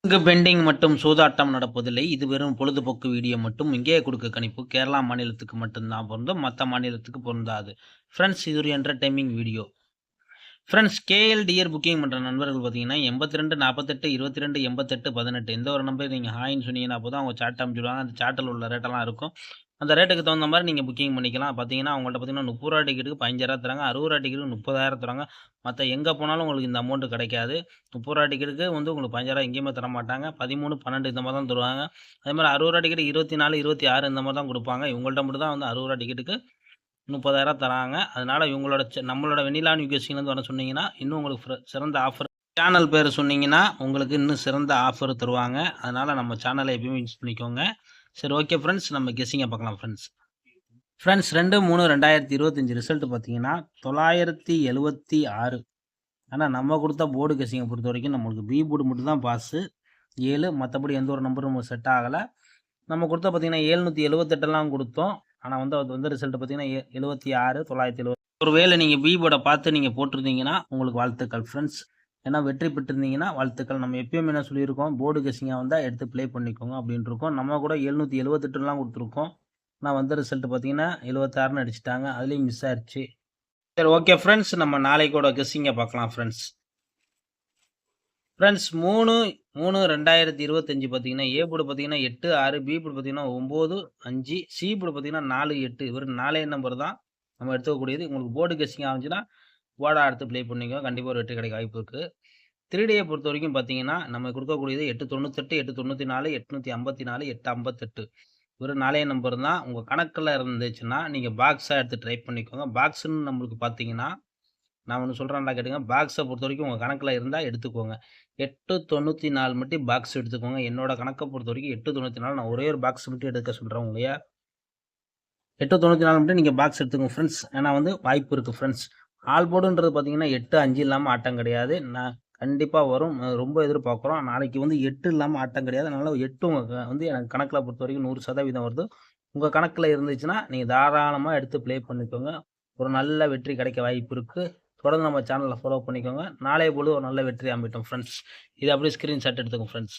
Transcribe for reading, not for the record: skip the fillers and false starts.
இங்கு பெண்டிங் மற்றும் சூதாட்டம் நடப்பதில்லை. இது வெறும் பொழுதுபோக்கு வீடியோ மட்டும். இங்கே கொடுக்க கணிப்பு கேரளா மாநிலத்துக்கு மட்டும்தான் பொருந்தும். மற்ற மாநிலத்துக்கு பொருந்தாது. ஃப்ரெண்ட்ஸ், இது ஒரு என்டர்டைன்மிங் வீடியோ. ஃப்ரெண்ட்ஸ், கேஎல்டிஆர் புக்கிங் பண்ணுற நண்பர்கள் பார்த்தீங்கன்னா 82 48 22 88 18 எந்த ஒரு நம்பர் நீங்கள் ஹாய்ன்னு சொன்னீங்கன்னா போதும் அவங்க சாட் அனுப்பிச்சுடுவாங்க. அந்த சாட்டில் உள்ள ரேட்டெல்லாம் இருக்கும். அந்த ரேட்டுக்கு தகுந்த மாதிரி நீங்கள் புக்கிங் பண்ணிக்கலாம். பார்த்தீங்கன்னா அவங்கள்ட்ட பார்த்தீங்கன்னா 30 ரூபா டிக்கெட்டுக்கு 15,000 தராங்க. 60 ரூபா டிக்கெட்டுக்கு 30,000 தராங்க. மற்ற எங்கே போனாலும் உங்களுக்கு இந்த அமௌண்ட் கிடைக்காது. 30 ரூபா டிக்கெட்டுக்கு வந்து உங்களுக்கு 15,000 எங்கேயுமே தர மாட்டாங்க. 13 12 இந்த மாதிரி தான் தருவாங்க. அதே மாதிரி 60 ரூபா டிக்கெட் 24 26 இந்த மாதிரி தான் கொடுப்பாங்க. இவங்கள்ட்ட மட்டும் தான் வந்து 60 ரூபா டிக்கெட்டுக்கு 30,000 தராங்க. அதனால இவங்களோட நம்மளோட வெண்ணிலா நியூகேசிங்லேருந்து வர சொன்னீங்கன்னா இன்னும் உங்களுக்கு சிறந்த ஆஃபர். சேனல் பேர் சொன்னீங்கன்னா உங்களுக்கு இன்னும் சிறந்த ஆஃபர் தருவாங்க. அதனால நம்ம சேனலை எப்பயுமே யூஸ் பண்ணிக்கோங்க. சரி, ஓகே ஃப்ரெண்ட்ஸ், நம்ம கெஸ்ஸிங்கை பார்க்கலாம். ஃப்ரெண்ட்ஸ் 2/3/2025 ரிசல்ட் பார்த்தீங்கன்னா 976. ஆனால் நம்ம கொடுத்த போர்டு கெஸ்ஸிங்கை பொறுத்த வரைக்கும் நம்மளுக்கு பி போர்டு மட்டும் தான் பாஸு 7. மற்றபடி எந்த ஒரு நம்பரும் நமக்கு செட் ஆகலை. நம்ம கொடுத்த பார்த்தீங்கன்னா 778 கொடுத்தோம். ஆனால் வந்து அது வந்து ரிசல்ட் பார்த்தீங்கன்னா 76 970. ஒருவேளை நீங்கள் பி போர்டை பார்த்து நீங்கள் போட்டிருந்தீங்கன்னா உங்களுக்கு வாழ்த்துக்கள் ஃப்ரெண்ட்ஸ். ஏன்னா வெற்றி பெற்றிருந்தீங்கன்னா வாழ்த்துக்கள். நம்ம எப்பயும் என்ன சொல்லியிருக்கோம், போர்டு கெஸ்ஸிங்காக வந்தால் எடுத்து ப்ளே பண்ணிக்கோங்க அப்படின்ட்டு இருக்கோம். நம்ம கூட 778 கொடுத்துருக்கோம். ஆனால் வந்த ரிசல்ட் பார்த்தீங்கன்னா 76ன்னு அடிச்சிட்டாங்க. அதுலேயும் மிஸ் ஆயிடுச்சு. சரி, ஓகே ஃப்ரெண்ட்ஸ், நம்ம நாளைக்கோட கெஸ்ஸிங்கை பார்க்கலாம் ஃப்ரெண்ட்ஸ். 3/3/2025 பார்த்தீங்கன்னா ஏ போர்டு பார்த்தீங்கன்னா 8 6, பி போர்டு பார்த்தீங்கன்னா 9 5, சி போர்டு பார்த்தீங்கன்னா 4 8. வெறும் 4 நம்பர் தான் நம்ம எடுத்துக்கக்கூடியது. உங்களுக்கு போர்டு கெஸ்ஸிங் ஆச்சுன்னா போர்டை எடுத்து ப்ளே பண்ணிக்கோ, கண்டிப்பாக ஒரு வெற்றி கிடைக்க வாய்ப்பு இருக்குது. 3Dயை பொறுத்த வரைக்கும் பார்த்தீங்கன்னா நம்ம கொடுக்கக்கூடியது 898 894 854 858. வெறும் 4 நம்பர் தான். உங்கள் கணக்கில் இருந்துச்சுன்னா நீங்கள் பாக்ஸாக எடுத்து ட்ரை பண்ணிக்கோங்க. பாக்ஸுன்னு நம்மளுக்கு பார்த்தீங்கன்னா நான் ஒன்று சொல்கிறேன்டா கேட்டுங்க. பாக்ஸை பொறுத்த வரைக்கும் உங்கள் கணக்கில் இருந்தால் எடுத்துக்கோங்க. 894 மட்டும் பாக்ஸ் எடுத்துக்கோங்க. என்னோட கணக்கை பொறுத்த வரைக்கும் 894 நான் ஒரே ஒரு பாக்ஸ் மட்டும் எடுக்க சொல்கிறேன் உங்களையா. 894 மட்டும் நீங்கள் பாக்ஸ் எடுத்துக்கோங்க ஃப்ரெண்ட்ஸ். ஏன்னா வந்து வாய்ப்பு இருக்குது ஃப்ரெண்ட்ஸ். ஆல் போர்டுன்றது பார்த்தீங்கன்னா 8 5 இல்லாமல் ஆட்டம் கிடையாது. நான் கண்டிப்பாக வரும், ரொம்ப எதிர்பார்க்குறோம். நாளைக்கு வந்து 8 இல்லாமல் ஆட்டம் கிடையாது. அதனால் 8 உங்கள் வந்து எனக்கு கணக்கில் பொறுத்த வரைக்கும் 100% வருது. உங்கள் கணக்கில் இருந்துச்சுன்னா நீங்கள் தாராளமாக எடுத்து ப்ளே பண்ணிக்கோங்க. ஒரு நல்ல வெற்றி கிடைக்க வாய்ப்பு இருக்குது. தொடர்ந்து நம்ம சேனலை ஃபாலோ பண்ணிக்கோங்க. நாளைய பொழுது ஒரு நல்ல வெற்றி அமைட்டோம் ஃப்ரெண்ட்ஸ். இது அப்படியே ஸ்க்ரீன்ஷாட் எடுத்துக்கோங்க ஃப்ரெண்ட்ஸ்.